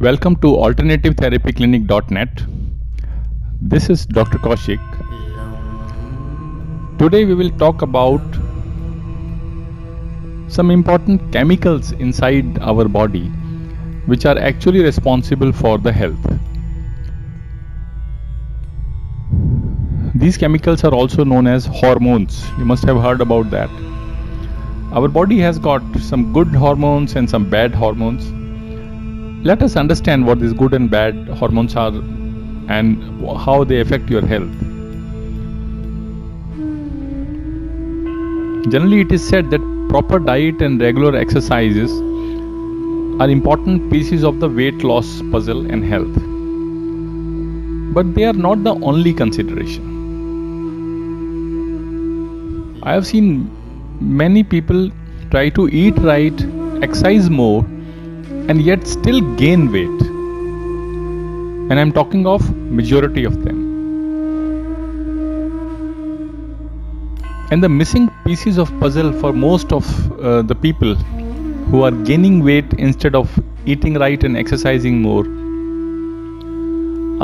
Welcome to alternativetherapyclinic.net. This is Dr. Kaushik. Today we will talk about some important chemicals inside our body which are actually responsible for the health. These chemicals are also known as hormones. You must have heard about that. Our body has got some good hormones and some bad hormones. Let us understand what these good and bad hormones are and how they affect your health. Generally, it is said that proper diet and regular exercises are important pieces of the weight loss puzzle and health. But they are not the only consideration. I have seen many people try to eat right, exercise more, and yet still gain weight. And I'm talking of majority of them. And the missing pieces of puzzle for most of the people who are gaining weight instead of eating right and exercising more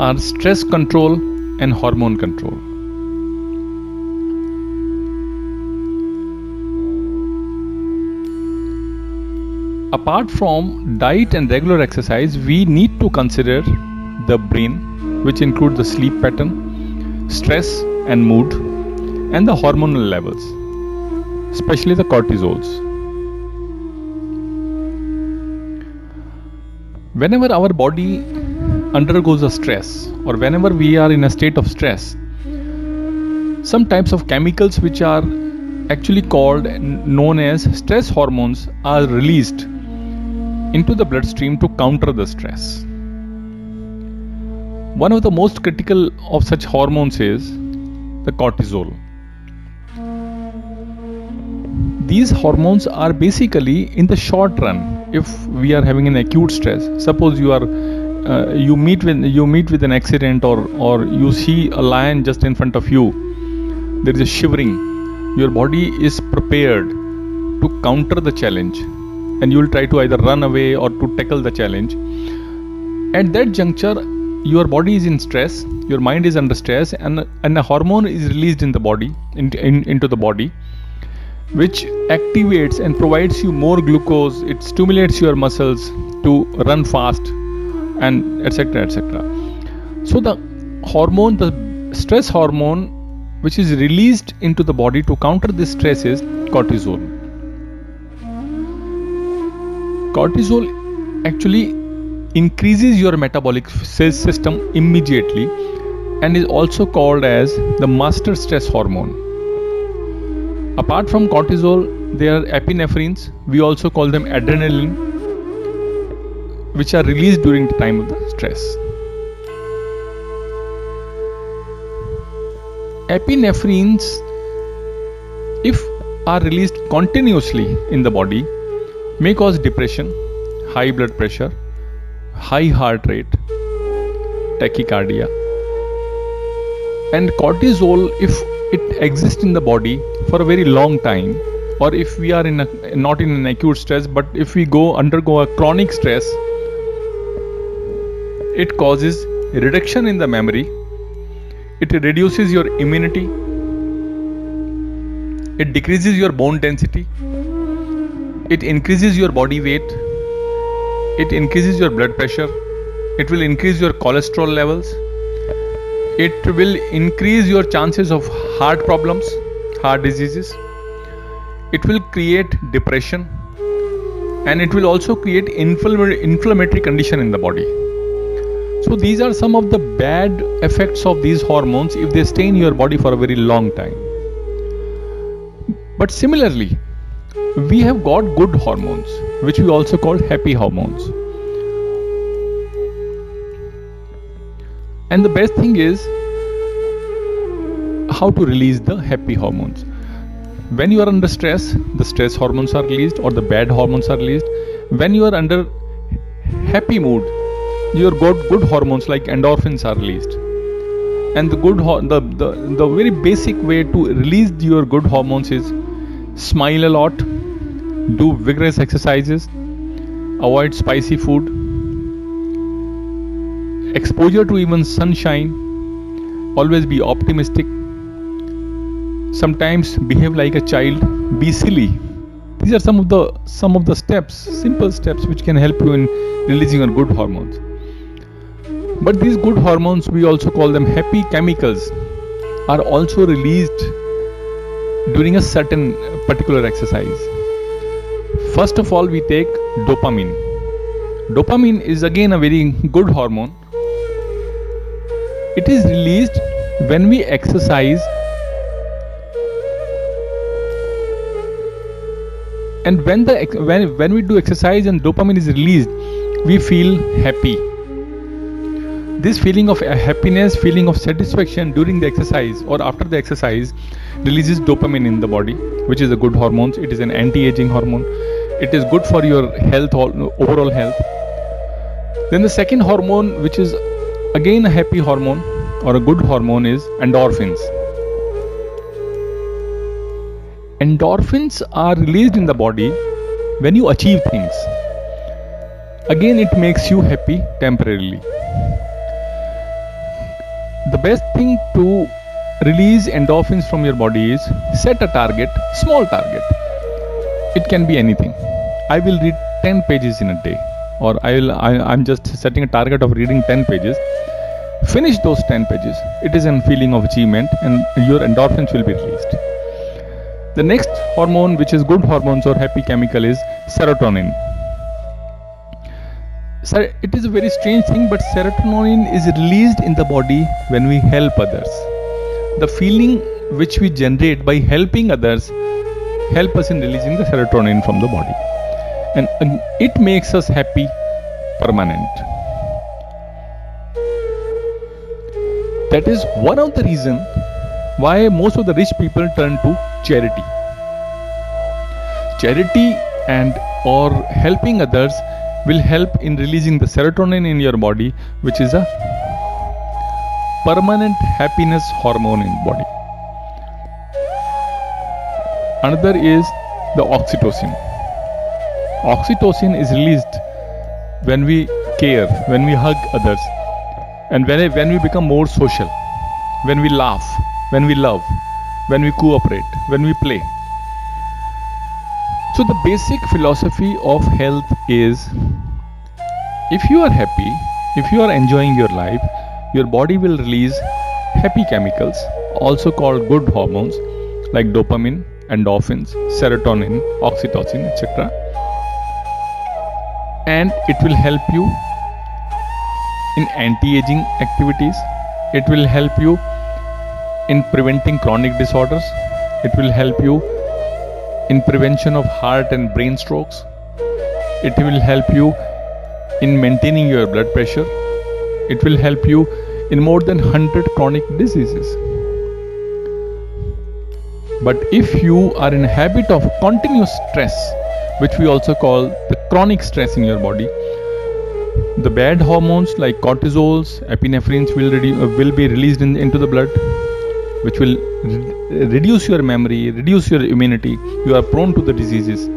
are stress control and hormone control. Apart from diet and regular exercise, we need to consider the brain, which includes the sleep pattern, stress and mood, and the hormonal levels, especially the cortisols. Whenever our body undergoes a stress, or whenever we are in a state of stress, some types of chemicals which are actually called known as stress hormones are released into the bloodstream to counter the stress. One of the most critical of such hormones is the cortisol. These hormones are basically in the short run. If we are having an acute stress, suppose you meet with an accident, or you see a lion just in front of you, there is a shivering. Your body is prepared to counter the challenge, and you will try to either run away or to tackle the challenge. At that juncture, your body is in stress, your mind is under stress, and a hormone is released in the body, into the body, which activates and provides you more glucose. It stimulates your muscles to run fast, and etc. etc. So the hormone, the stress hormone, which is released into the body to counter this stress, is cortisol. Cortisol actually increases your metabolic system immediately and is also called as the master stress hormone. Apart from cortisol, there are epinephrines. We also call them adrenaline, which are released during the time of the stress. Epinephrines, if are released continuously in the body, may cause depression, high blood pressure, high heart rate, tachycardia. And cortisol, if it exists in the body for a very long time, or if we are not in an acute stress, but if we undergo a chronic stress, it causes reduction in the memory, it reduces your immunity, it decreases your bone density, it increases your body weight, it increases your blood pressure, it will increase your cholesterol levels, it will increase your chances of heart problems, heart diseases, it will create depression, and it will also create inflammatory condition in the body. So these are some of the bad effects of these hormones if they stay in your body for a very long time. But similarly, we have got good hormones, which we also call happy hormones. And the best thing is how to release the happy hormones. When you are under stress, the stress hormones are released, or the bad hormones are released. When you are under happy mood, your good hormones like endorphins are released. And the very basic way to release your good hormones is smile a lot, do vigorous exercises, avoid spicy food, exposure to even sunshine, always be optimistic, sometimes behave like a child, be silly. These are some of the steps, simple steps, which can help you in releasing your good hormones. But these good hormones, we also call them happy chemicals, are also released during a certain particular exercise. First of all, we take dopamine. Dopamine is again a very good hormone. It is released when we exercise, and when we do exercise and dopamine is released, we feel happy. This feeling of happiness, feeling of satisfaction during the exercise or after the exercise releases dopamine in the body, which is a good hormone. It is an anti-aging hormone. It is good for your health, overall health. Then the second hormone, which is again a happy hormone or a good hormone, is endorphins. Endorphins are released in the body when you achieve things. Again, it makes you happy temporarily. The best thing to release endorphins from your body is set a target, small target. It can be anything. I will read 10 pages in a day, or I'm just setting a target of reading 10 pages. Finish those 10 pages. It is a feeling of achievement, and your endorphins will be released. The next hormone, which is good hormones or happy chemical, is serotonin. It is a very strange thing, but serotonin is released in the body when we help others. The feeling which we generate by helping others help us in releasing the serotonin from the body, and it makes us happy permanent. That is one of the reasons why most of the rich people turn to charity. Charity and or helping others will help in releasing the serotonin in your body, which is a permanent happiness hormone in body. Another is the oxytocin. Oxytocin is released when we care, when we hug others, and when we become more social, when we laugh, when we love, when we cooperate, when we play. So the basic philosophy of health is, if you are happy, if you are enjoying your life, your body will release happy chemicals, also called good hormones, like dopamine, endorphins, serotonin, oxytocin, etc. And it will help you in anti-aging activities. It will help you in preventing chronic disorders. It will help you in prevention of heart and brain strokes. It will help you in maintaining your blood pressure. It will help you in more than 100 chronic diseases. But if you are in a habit of continuous stress, which we also call the chronic stress in your body, the bad hormones like cortisols, epinephrines will be released into the blood, which will reduce your memory, reduce your immunity. You are prone to the diseases.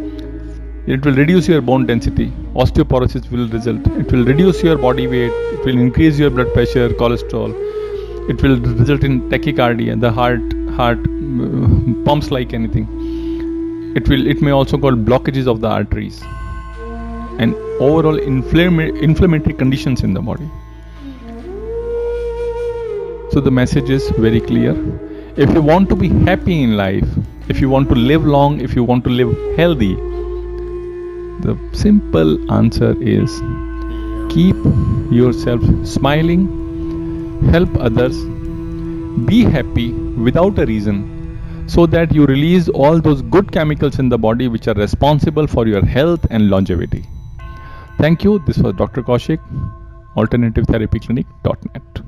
It will reduce your bone density. Osteoporosis will result. It will reduce your body weight. It will increase your blood pressure, cholesterol. It will result in tachycardia. The heart pumps like anything. It may also cause blockages of the arteries and overall inflammatory conditions in the body. So the message is very clear. If you want to be happy in life, if you want to live long, if you want to live healthy, the simple answer is keep yourself smiling, help others, be happy without a reason, so that you release all those good chemicals in the body which are responsible for your health and longevity. Thank you. This was Dr. Kaushik, AlternativeTherapyClinic.net.